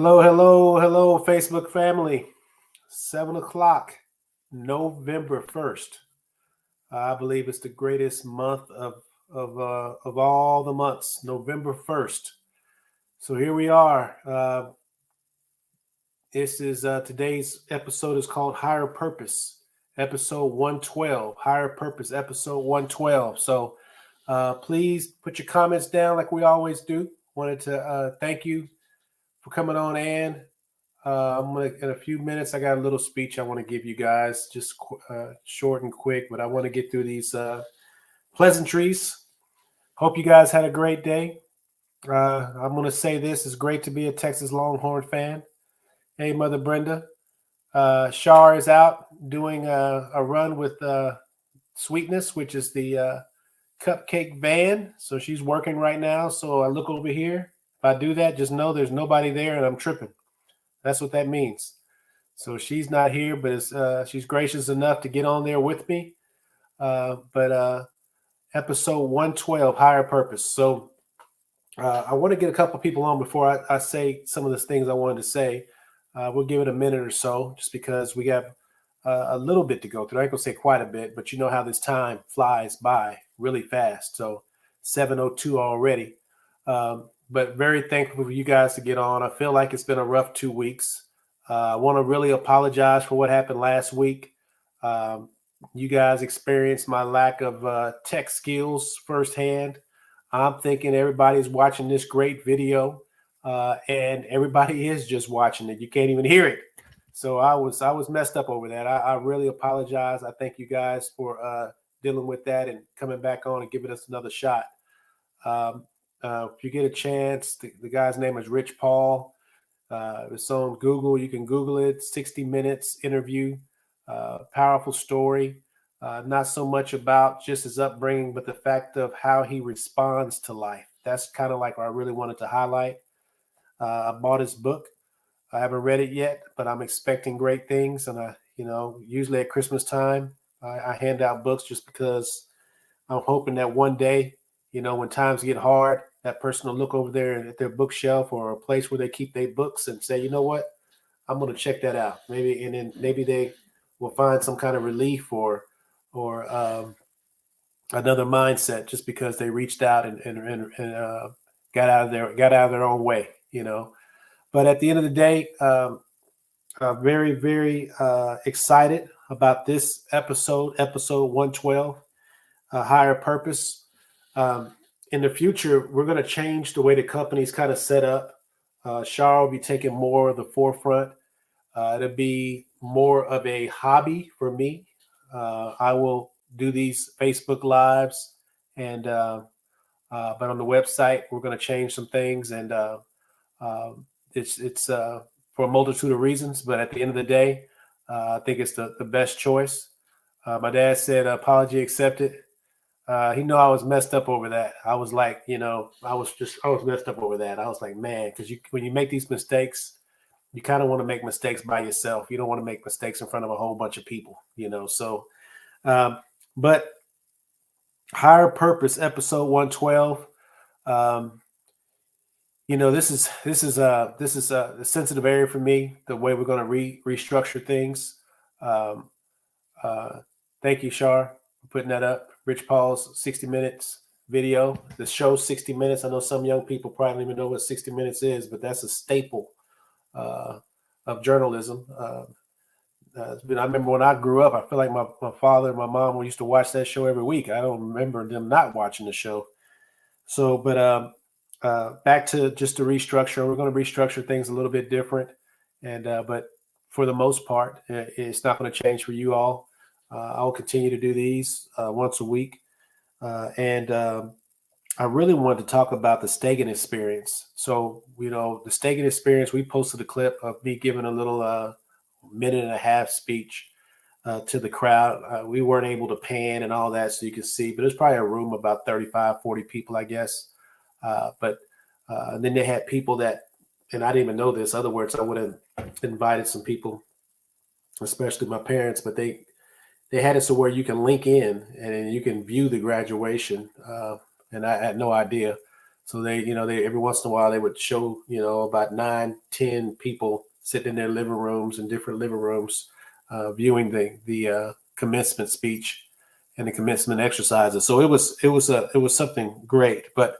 Hello, hello, hello, Facebook family. 7 o'clock, November 1st. I believe it's the greatest month of all the months, November 1st. So here we are. This is today's episode is called Higher Purpose, episode 112. Higher Purpose, episode 112. So please put your comments down like we always do. Wanted to thank you for coming on, Ann. I'm gonna in a few minutes. I got a little speech I want to give you guys, just short and quick. But I want to get through these pleasantries. Hope you guys had a great day. I'm gonna say this: it's great to be a Texas Longhorn fan. Hey, Mother Brenda. Shar is out doing a run with Sweetness, which is the cupcake van. So she's working right now. So I look over here. If I do that, just know there's nobody there, and I'm tripping. That's what that means. So she's not here, but she's gracious enough to get on there with me. But episode 112, Higher Purpose. So I want to get a couple people on before I say some of the things I wanted to say. We'll give it a minute or so just because we have a little bit to go through. I ain't going to say quite a bit, but you know how this time flies by really fast. So 7:02 already. But very thankful for you guys to get on. I feel like it's been a rough 2 weeks. I want to really apologize for what happened last week. You guys experienced my lack of tech skills firsthand. I'm thinking everybody's watching this great video, and everybody is just watching it. You can't even hear it. So I was messed up over that. I really apologize. I thank you guys for dealing with that and coming back on and giving us another shot. If you get a chance, the guy's name is Rich Paul. It's on Google. You can Google it. 60 Minutes interview. Powerful story. Not so much about just his upbringing, but the fact of how he responds to life. That's kind of like what I really wanted to highlight. I bought his book. I haven't read it yet, but I'm expecting great things. And usually at Christmas time, I hand out books just because I'm hoping that one day, when times get hard, that person will look over there at their bookshelf or a place where they keep their books and say, you know what, I'm going to check that out. Maybe they will find some kind of relief or another mindset just because they reached out and got out of their own way. But at the end of the day, very, very excited about this episode 112, Higher Purpose. In the future, we're going to change the way the company's kind of set up. Shar will be taking more of the forefront. It'll be more of a hobby for me. I will do these Facebook Lives, and but on the website, we're going to change some things, and it's for a multitude of reasons. But at the end of the day, I think it's the best choice. My dad said, "Apology accepted." He knew I was messed up over that. I was like, I was messed up over that. I was like, man, because when you make these mistakes, you kind of want to make mistakes by yourself. You don't want to make mistakes in front of a whole bunch of people, So, but Higher Purpose, episode 112. This is a sensitive area for me. The way we're going to restructure things. Thank you, Shar, for putting that up. Rich Paul's 60 Minutes video. The show's 60 Minutes. I know some young people probably don't even know what 60 Minutes is, but that's a staple of journalism. I remember when I grew up, I feel like my father and my mom used to watch that show every week. I don't remember them not watching the show. So, but back to just the restructure. We're going to restructure things a little bit different. But for the most part, it's not going to change for you all. I'll continue to do these once a week. I really wanted to talk about the Stegan experience. So, the Stegan experience, we posted a clip of me giving a little minute and a half speech to the crowd. We weren't able to pan and all that so you can see, but there's probably a room about 35, 40 people, I guess. But then they had people that, and I didn't even know this. Other words, I would have invited some people, especially my parents, but they had it so where you can link in and you can view the graduation. And I had no idea. So they every once in a while they would show, about 9, 10 people sitting in their living rooms, in different living rooms, viewing the commencement speech and the commencement exercises. So it was something great. But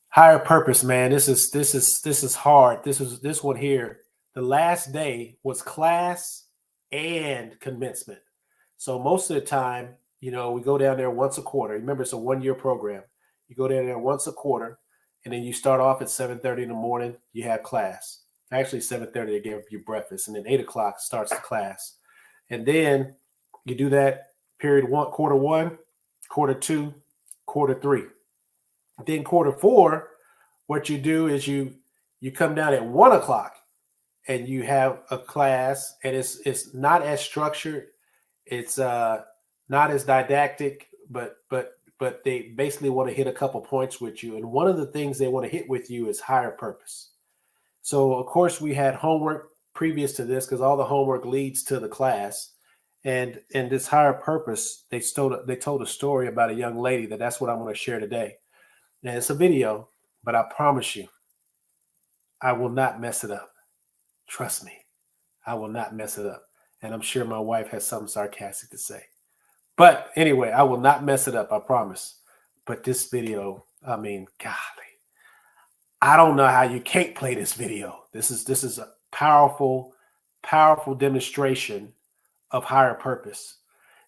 higher purpose, man, this is hard. This one here. The last day was class and commencement. So most of the time, we go down there once a quarter. Remember, it's a 1-year program. You go down there once a quarter, and then you start off at 7:30 in the morning. You have class. Actually, 7:30 they give you breakfast, and then 8 o'clock starts the class. And then you do that period quarter one, quarter two, quarter three. Then quarter four, what you do is you come down at 1 o'clock, and you have a class, and it's not as structured. It's not as didactic, but they basically want to hit a couple points with you. And one of the things they want to hit with you is higher purpose. So of course we had homework previous to this, because all the homework leads to the class. And this higher purpose, they told a story about a young lady that's what I'm going to share today. And it's a video, but I promise you, I will not mess it up. Trust me, I will not mess it up. And I'm sure my wife has something sarcastic to say. But anyway, I will not mess it up, I promise. But this video, I mean, golly, I don't know how you can't play this video. This is a powerful, powerful demonstration of higher purpose.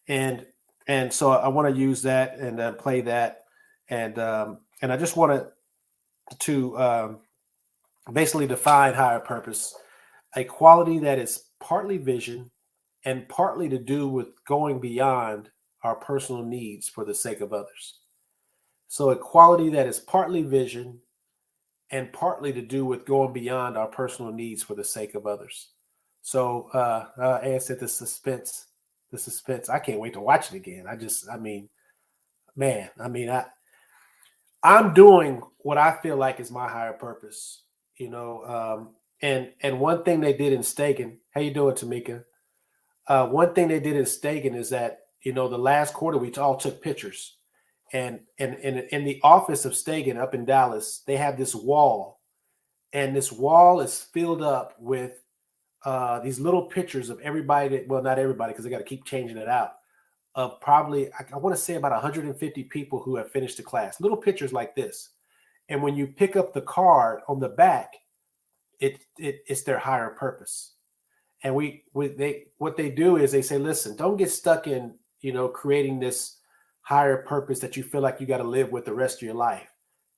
And so I want to use that and play that. And I just wanted to basically define higher purpose: a quality that is partly vision and partly to do with going beyond our personal needs for the sake of others. So a quality that is partly vision and partly to do with going beyond our personal needs for the sake of others. So I said the suspense. I can't wait to watch it again. I'm doing what I feel like is my higher purpose, and one thing they did in Stagen. How you doing, Tamika? One thing they did in Stagen is that, the last quarter we all took pictures, and in the office of Stagen up in Dallas, they have this wall, and this wall is filled up with these little pictures of everybody well, not everybody, because they got to keep changing it out, of probably, I want to say about 150 people who have finished the class. Little pictures like this. And when you pick up the card on the back, it's their higher purpose. And what they do is they say, listen, don't get stuck in, creating this higher purpose that you feel like you got to live with the rest of your life.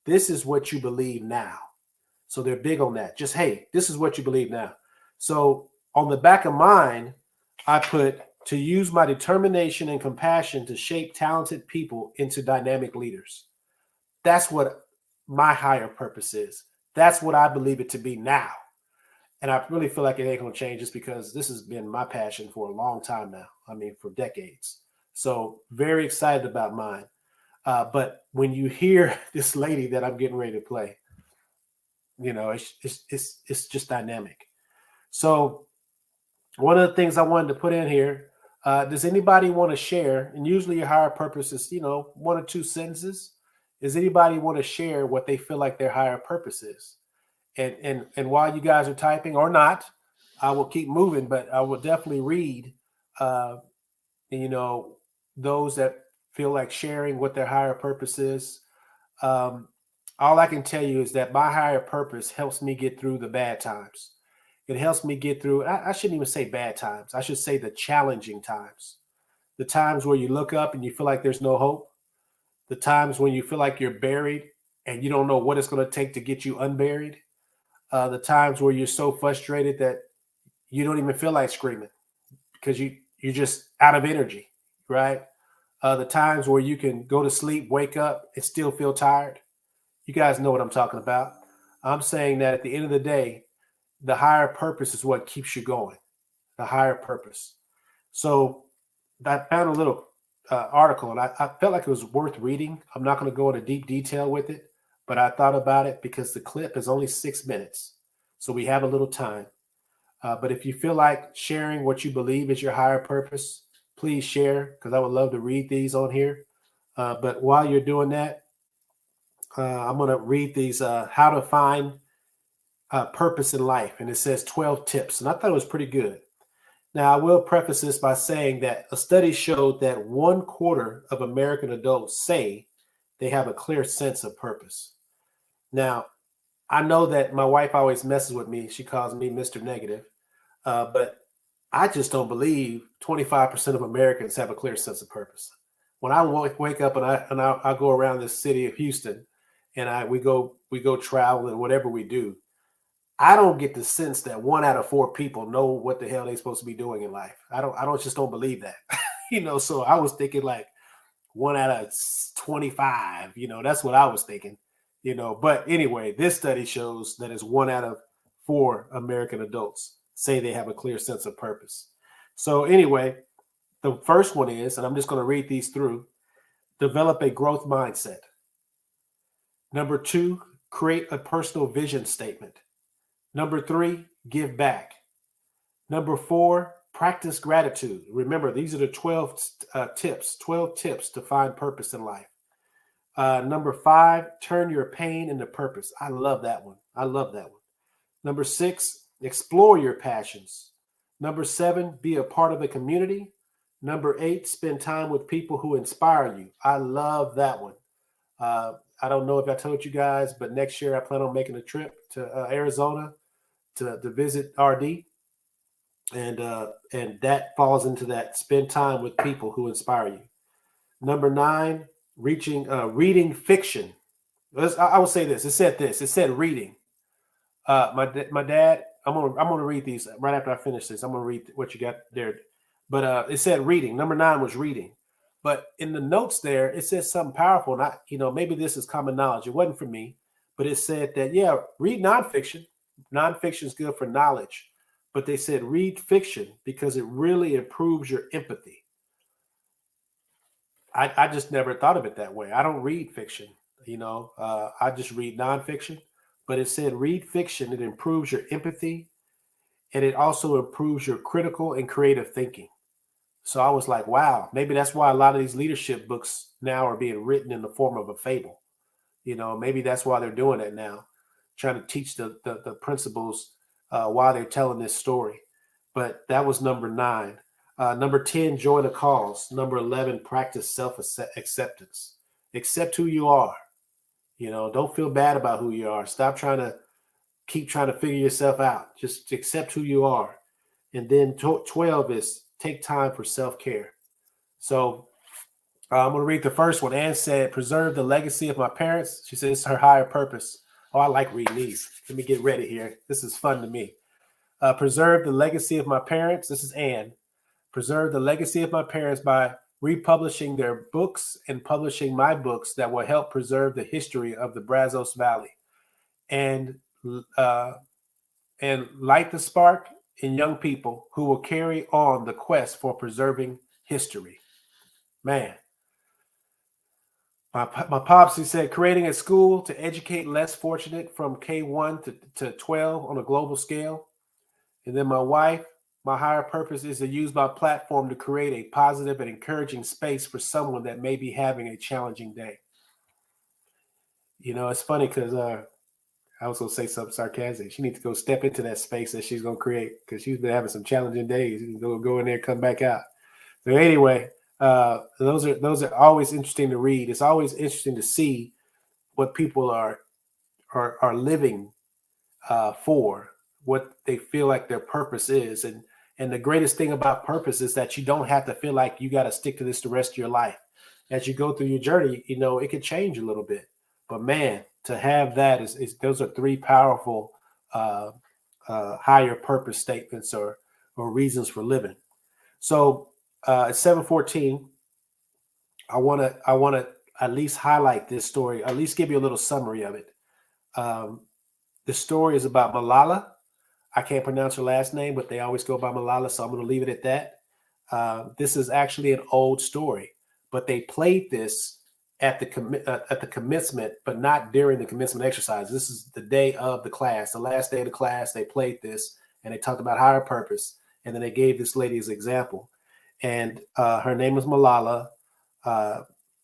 This is what you believe now. So they're big on that. Just, hey, this is what you believe now. So on the back of mine, I put, to use my determination and compassion to shape talented people into dynamic leaders. That's what my higher purpose is. That's what I believe it to be now. And I really feel like it ain't going to change, just because this has been my passion for a long time now. I mean, for decades. So very excited about mine. But when you hear this lady that I'm getting ready to play, it's just dynamic. So one of the things I wanted to put in here, does anybody want to share? And usually your higher purpose is, 1 or 2 sentences. Does anybody want to share what they feel like their higher purpose is? And while you guys are typing, or not, I will keep moving, but I will definitely read, those that feel like sharing what their higher purpose is. All I can tell you is that my higher purpose helps me get through the bad times. It helps me get through, I shouldn't even say bad times. I should say the challenging times. The times where you look up and you feel like there's no hope. The times when you feel like you're buried and you don't know what it's going to take to get you unburied. The times where you're so frustrated that you don't even feel like screaming because you're just out of energy, right? The times where you can go to sleep, wake up, and still feel tired. You guys know what I'm talking about. I'm saying that at the end of the day, the higher purpose is what keeps you going. The higher purpose. So I found a little article, and I felt like it was worth reading. I'm not going to go into deep detail with it, but I thought about it because the clip is only 6 minutes. So we have a little time. But if you feel like sharing what you believe is your higher purpose, please share, because I would love to read these on here. But while you're doing that, I'm going to read these how to find purpose in life. And it says 12 tips. And I thought it was pretty good. Now, I will preface this by saying that a study showed that 1/4 of American adults say they have a clear sense of purpose. Now, I know that my wife always messes with me. She calls me Mr. Negative. But I just don't believe 25% of Americans have a clear sense of purpose. When I wake up and I go around the city of Houston and we go travel and whatever we do, I don't get the sense that 1 out of 4 people know what the hell they're supposed to be doing in life. I don't just don't believe that. So I was thinking like 1 out of 25, that's what I was thinking, but anyway, this study shows that it's 1 out of 4 American adults say they have a clear sense of purpose. So anyway, the first one is, and I'm just going to read these through, develop a growth mindset. Number 2, create a personal vision statement. Number 3, give back. Number 4, practice gratitude. Remember, these are the 12 tips to find purpose in life. Number 5, turn your pain into purpose. I love that one. Number 6, explore your passions. Number 7, be a part of a community. Number 8, spend time with people who inspire you. I love that one. I don't know if I told you guys, but next year I plan on making a trip to Arizona to visit RD. And that falls into that. Spend time with people who inspire you. Number 9, reading fiction. I will say this. It said reading. My dad. I'm gonna read these right after I finish this. I'm gonna read what you got there. But it said reading. Number 9 was reading. But in the notes there, it says something powerful. And maybe this is common knowledge. It wasn't for me, but it said that read nonfiction. Nonfiction is good for knowledge. But they said read fiction because it really improves your empathy. I just never thought of it that way. I don't read fiction, I just read nonfiction. But it said read fiction. It improves your empathy, and it also improves your critical and creative thinking. So I was like, wow, maybe that's why a lot of these leadership books now are being written in the form of a fable. Maybe that's why they're doing it now, trying to teach the principles while they're telling this story. But that was number 9. Number 10, join a cause. Number 11, practice self-acceptance. Accept who you are. Don't feel bad about who you are. Stop trying to figure yourself out. Just accept who you are. And then 12 is take time for self-care. So I'm going to read the first one. Anne said, preserve the legacy of my parents. She said it's her higher purpose. Oh, I like reading these. Let me get ready here. This is fun to me. Preserve the legacy of my parents. This is Anne. Preserve the legacy of my parents by republishing their books and publishing my books that will help preserve the history of the Brazos Valley and light the spark in young people who will carry on the quest for preserving history. Man. My pops, he said, creating a school to educate less fortunate from K1 to 12 on a global scale. And then my wife, my higher purpose is to use my platform to create a positive and encouraging space for someone that may be having a challenging day. It's funny because I was going to say something sarcastic. She needs to go step into that space that she's going to create because she's been having some challenging days. You can go in there, come back out. So anyway, those are always interesting to read. It's always interesting to see what people are living for, what they feel like their purpose is. And the greatest thing about purpose is that you don't have to feel like you got to stick to this the rest of your life. As you go through your journey, it could change a little bit. But man, to have that is those are 3 powerful higher purpose statements or reasons for living. So at 7:14, I want to at least highlight this story, at least give you a little summary of it. The story is about Malala. I can't pronounce her last name, but they always go by Malala, so I'm going to leave it at that. This is actually an old story, but they played this at the commencement, but not during the commencement exercise. This is the day of the class, the last day of the class. They played this, and they talked about higher purpose, and then they gave this lady as example. And her name is Malala.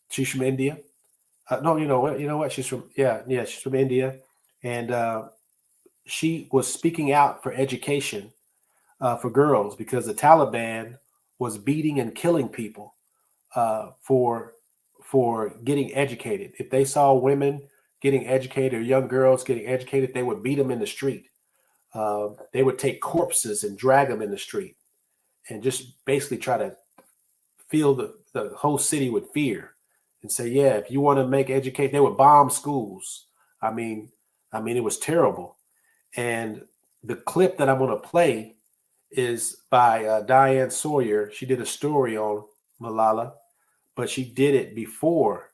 She's from India, No, you know what? You know what? She's from yeah. She's from India, and she was speaking out for education for girls because the Taliban was beating and killing people for getting educated. If they saw women getting educated or young girls getting educated, they would beat them in the street. They would take corpses and drag them in the street and just basically try to fill the whole city with fear and say, yeah, if you want to make educate, they would bomb schools. I mean, it was terrible. And the clip that I'm going to play is by Diane Sawyer. She did a story on Malala, but she did it before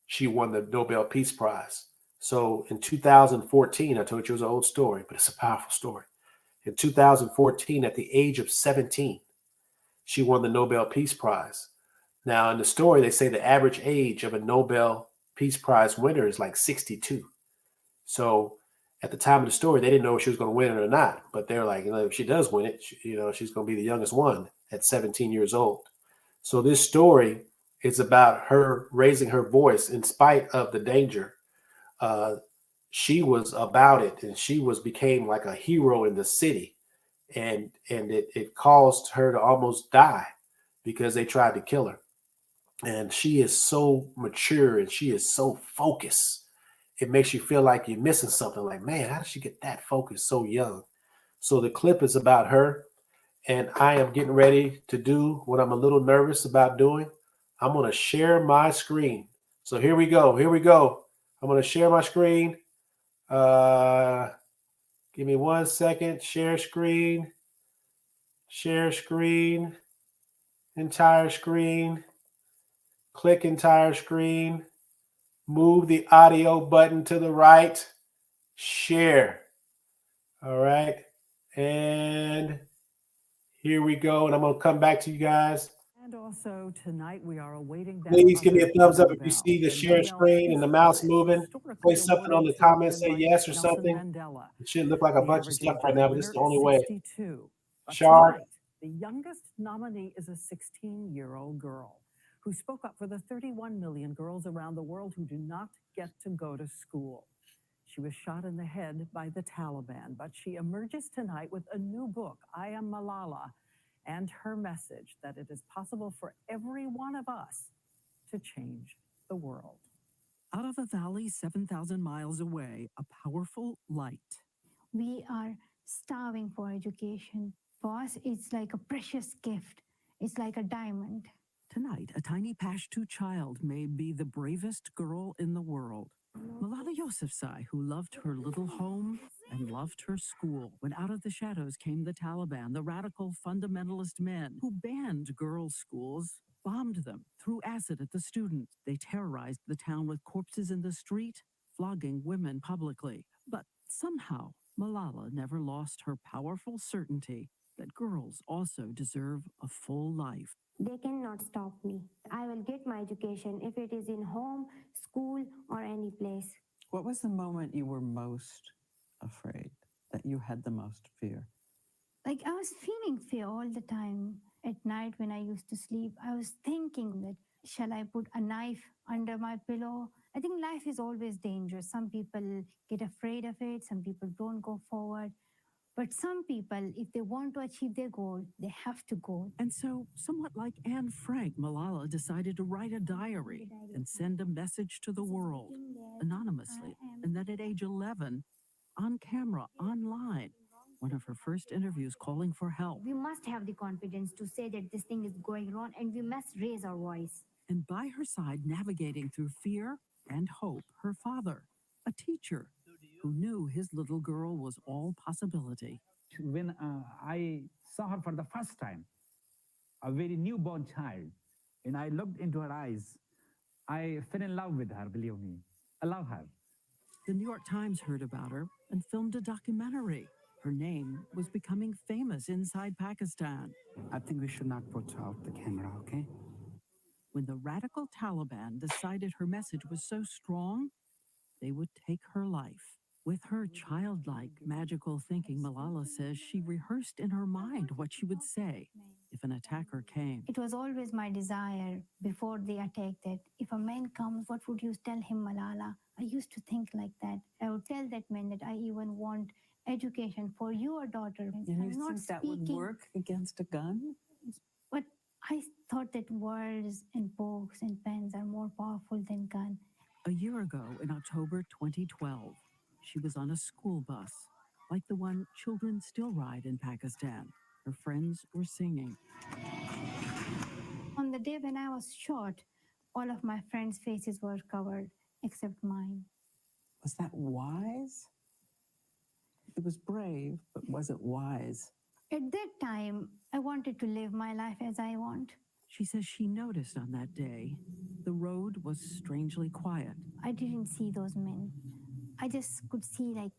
she won the Nobel Peace Prize. So in 2014, I told you it was an old story, but it's a powerful story. In 2014, at the age of 17, she won the Nobel Peace Prize. Now, in the story, they say the average age of a Nobel Peace Prize winner is like 62. So at the time of the story, they didn't know if she was going to win it or not. But they're like, if she does win it, she's going to be the youngest one at 17 years old. So this story is about her raising her voice in spite of the danger. Uh, she was about it, and she became like a hero in the city, and it caused her to almost die because they tried to kill her. And she is so mature and she is so focused. It makes you feel like you're missing something. Like, man, how did she get that focused so young? So the clip is about her, and I am getting ready to do what I'm a little nervous about doing. I'm going to share my screen. So here we go. Here we go. I'm going to share my screen. Uh, Give me 1 second. Share screen. Share screen. Entire screen. Click entire screen. Move the audio button to the right. Share. All right. And here we go. And I'm going to come back to you guys. And also tonight we are awaiting that Please give me other a thumbs up if you Nobel, see the the share Nobel screen and Peace the mouse Prize, moving. Play historically something on awarded the to comments, women say like yes or Nelson something. Mandela. It should look like a The bunch of average stuff age right of the now, but this is winner the is only way. 62. But Shark. tonight, the youngest nominee is a 16-year-old girl who spoke up for the 31 million girls around the world who do not get to go to school. She was shot in the head by the Taliban, but she emerges tonight with a new book, I Am Malala, and her message that it is possible for every one of us to change the world. Out of a valley 7,000 miles away, a powerful light. We are starving for education. For us, it's like a precious gift. It's like a diamond. Tonight, a tiny Pashto child may be the bravest girl in the world. Malala Yousafzai, who loved her little home and loved her school. When out of the shadows came the Taliban, the radical fundamentalist men who banned girls' schools, bombed them, threw acid at the students. They terrorized the town with corpses in the street, flogging women publicly. But somehow, Malala never lost her powerful certainty that girls also deserve a full life. They cannot stop me. I will get my education if it is in home, school, or any place. What was the moment you were most afraid, that you had the most fear? Like I was feeling fear all the time. At night when I used to sleep, I was thinking that shall I put a knife under my pillow? I think life is always dangerous. Some people get afraid of it, some people don't go forward. But some people, if they want to achieve their goal, they have to go. And so, somewhat like Anne Frank, Malala decided to write a diary and send a message to the world anonymously. And then at age 11, on camera, online, one of her first interviews calling for help. We must have the confidence to say that this thing is going wrong and we must raise our voice. And by her side, navigating through fear and hope, her father, a teacher who knew his little girl was all possibility. When I saw her for the first time, a very newborn child, and I looked into her eyes, I fell in love with her, believe me. I love her. The New York Times heard about her and filmed a documentary. Her name was becoming famous inside Pakistan. I think we should not put out the camera, okay? When the radical Taliban decided her message was so strong, they would take her life. With her childlike, magical thinking, Malala says she rehearsed in her mind what she would say if an attacker came. It was always my desire before the attack that if a man comes, what would you tell him, Malala? I used to think like that. I would tell that man that I even want education for your daughter. And you I'm not think that would speaking, work against a gun? but I thought that words and books and pens are more powerful than gun. A year ago, in October 2012, she was on a school bus, like the one children still ride in Pakistan. Her friends were singing. On the day when I was shot, all of my friends' faces were covered except mine. Was that wise? It was brave, but was it wise? At that time, I wanted to live my life as I want. She says she noticed on that day the road was strangely quiet. I didn't see those men. I just could see like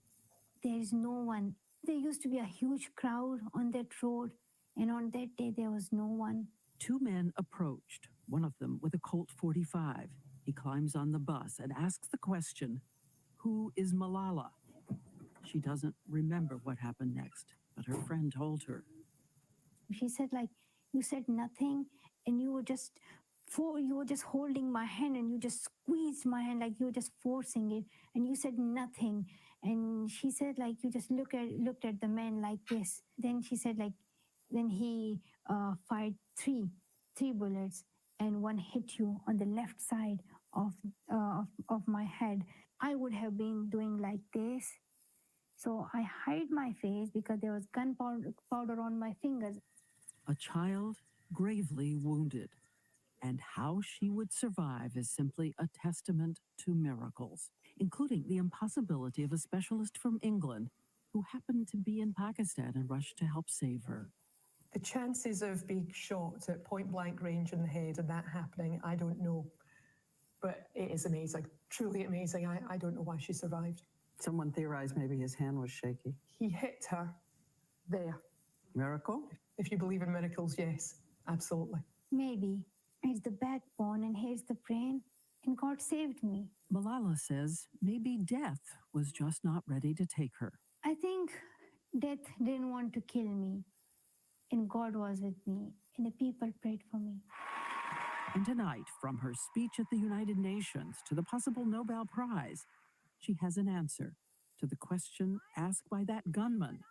there is no one. There used to be a huge crowd on that road, and on that day there was no one. Two men approached, one of them with a Colt 45. He climbs on the bus and asks the question, "Who is Malala?" She doesn't remember what happened next, but her friend told her. She said like, you said nothing, and you were just holding my hand, and you just squeezed my hand like you were just forcing it, and you said nothing. And she said like you just looked at the man like this. Then she said like, then he fired three bullets, and one hit you on the left side of my head. I would have been doing like this. So I hide my face because there was gunpowder on my fingers. A child gravely wounded, and how she would survive is simply a testament to miracles, including the impossibility of a specialist from England who happened to be in Pakistan and rushed to help save her. The chances of being shot at point blank range in the head and that happening, I don't know. But it is amazing, truly amazing. I don't know why she survived. Someone theorized maybe his hand was shaky. He hit her there. Miracle? If you believe in miracles, yes, absolutely. Maybe it's the backbone and here's the brain, and God saved me. Malala says maybe death was just not ready to take her. I think death didn't want to kill me, and God was with me, and the people prayed for me. And tonight, from her speech at the United Nations to the possible Nobel Prize, she has an answer to the question asked by that gunman.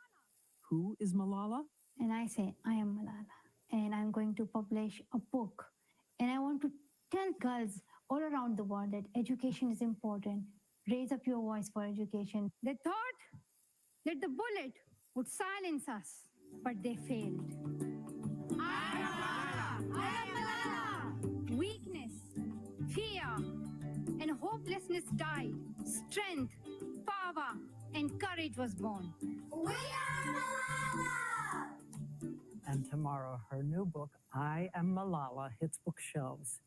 Who is Malala? And I say, I am Malala, and I'm going to publish a book. And I want to tell girls all around the world that education is important. Raise up your voice for education. They thought that the bullet would silence us, but they failed. I am Malala! I am Malala! Weakness, fear, and hopelessness died. Strength, power, and courage was born. We are Malala! And tomorrow, her new book, I Am Malala, hits bookshelves.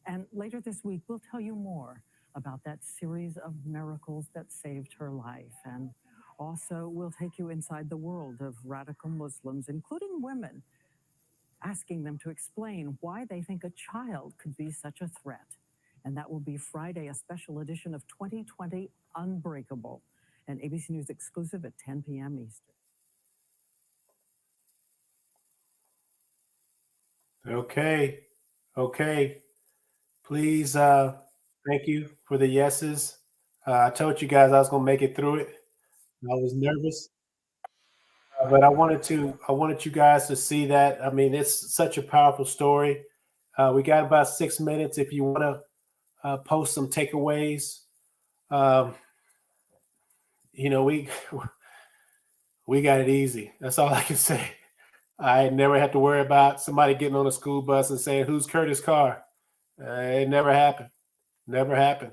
And later this week, we'll tell you more about that series of miracles that saved her life. And also, we'll take you inside the world of radical Muslims, including women, asking them to explain why they think a child could be such a threat. And that will be Friday, a special edition of 2020 Unbreakable, an ABC News exclusive at 10 p.m. Eastern. Okay. Please, thank you for the yeses. I told you guys I was gonna make it through it. I was nervous, but I wanted you guys to see that. I mean, it's such a powerful story. We got about 6 minutes. If you want to post some takeaways, we got it easy. That's all I can say. I never had to worry about somebody getting on a school bus and saying, "Who's Curtis Carr?" It never happened. Never happened.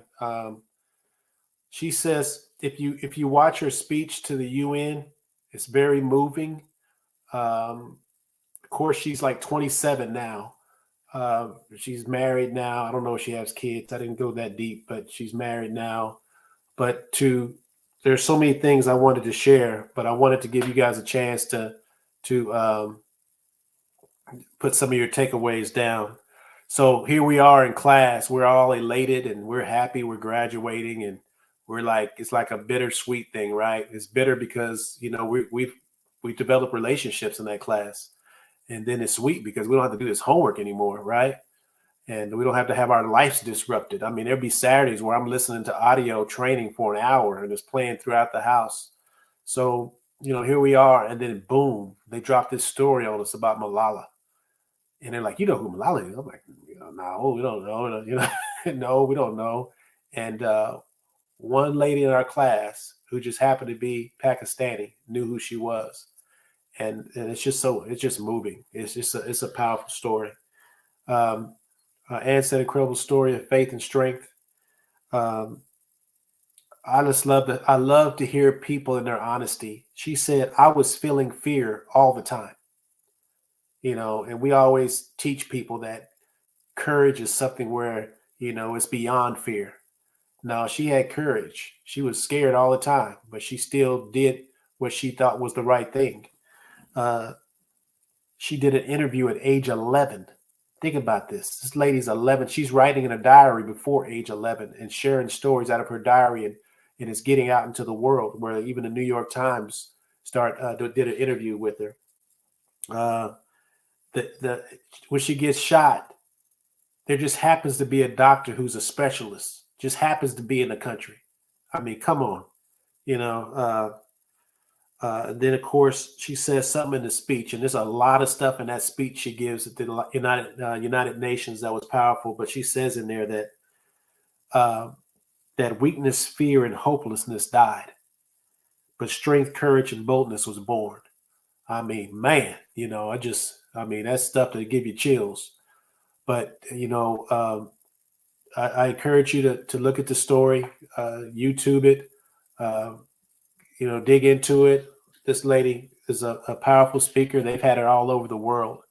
She says if you watch her speech to the UN, it's very moving. Of course, she's like 27 now. She's married now. I don't know if she has kids. I didn't go that deep, but she's married now. But there's so many things I wanted to share, but I wanted to give you guys a chance to put some of your takeaways down. So here we are in class. We're all elated and we're happy. We're graduating, and we're like, it's like a bittersweet thing, right? It's bitter because we developed relationships in that class, And then it's sweet because we don't have to do this homework anymore, right? And we don't have to have our lives disrupted. I mean, there'd be Saturdays where I'm listening to audio training for an hour and it's playing throughout the house. So, here we are. And then boom, they dropped this story on us about Malala. And they're like, you know who Malala is? I'm like, no, we don't know. No, we don't know. And one lady in our class who just happened to be Pakistani knew who she was. And it's just moving. It's a powerful story. Anne said, incredible story of faith and strength. I love to hear people in their honesty. She said, I was feeling fear all the time, and we always teach people that courage is something where, it's beyond fear. No, she had courage. She was scared all the time, but she still did what she thought was the right thing. She did an interview at age 11. Think about this. This lady's 11. She's writing in a diary before age 11 and sharing stories out of her diary, and is getting out into the world, where even the New York Times did an interview with her. When she gets shot, there just happens to be a doctor who's a specialist, just happens to be in the country. I mean, come on, then of course she says something in the speech, and there's a lot of stuff in that speech she gives at the United Nations that was powerful. But she says in there that that weakness, fear, and hopelessness died, but strength, courage, and boldness was born. I mean, man, that's stuff to give you chills. But I encourage you to look at the story, YouTube it, dig into it. This lady is a powerful speaker. They've had her all over the world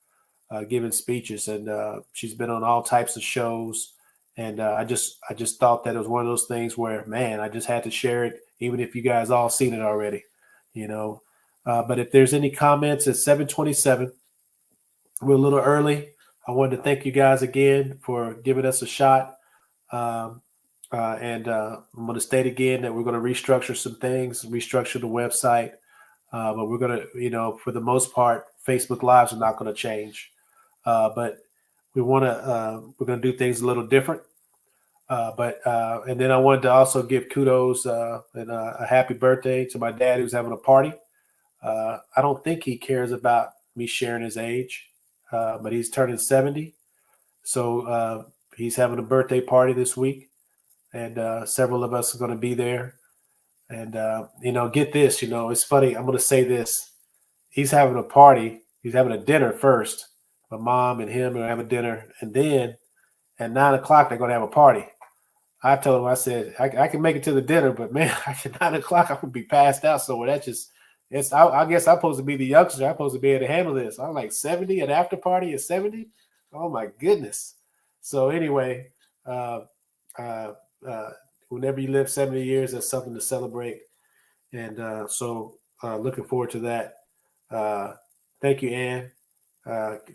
giving speeches, and she's been on all types of shows. And I just thought that it was one of those things where, man, I just had to share it, even if you guys all seen it already, But if there's any comments at 7:27, we're a little early. I wanted to thank you guys again for giving us a shot. And I'm going to state again that we're going to restructure some things, restructure the website. But we're going to, for the most part, Facebook Lives are not going to change. But we're going to do things a little different. And then I wanted to also give kudos and a happy birthday to my dad, who's having a party. I don't think he cares about me sharing his age, but he's turning 70. So he's having a birthday party this week, and several of us are going to be there. And, get this, it's funny. I'm going to say this. He's having a party. He's having a dinner first. My mom and him are going to have a dinner. And then at 9:00, they're going to have a party. I told him, I said, I can make it to the dinner, but man, at 9:00, I'm going to be passed out. So I guess I'm supposed to be the youngster. I'm supposed to be able to handle this. I'm like 70, an after party at 70. Oh my goodness. So anyway, whenever you live 70 years, that's something to celebrate. And so looking forward to that. Thank you, Ann.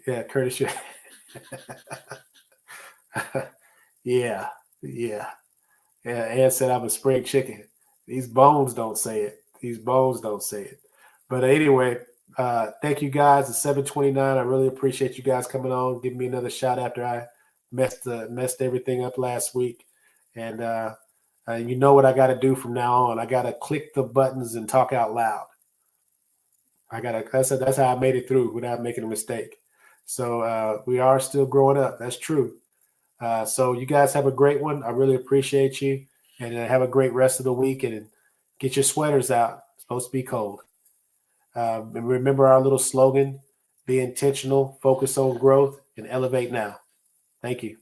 Yeah, Curtis. Yeah. Ann said I'm a spring chicken. These bones don't say it. But anyway, thank you guys. It's 7:29. I really appreciate you guys coming on, giving me another shot after I messed everything up last week. And you know what I got to do from now on. I got to click the buttons and talk out loud. That's how I made it through without making a mistake. So we are still growing up. That's true. So you guys have a great one. I really appreciate you, and have a great rest of the week, and get your sweaters out. It's supposed to be cold. And remember our little slogan: be intentional, focus on growth, and elevate now. Thank you.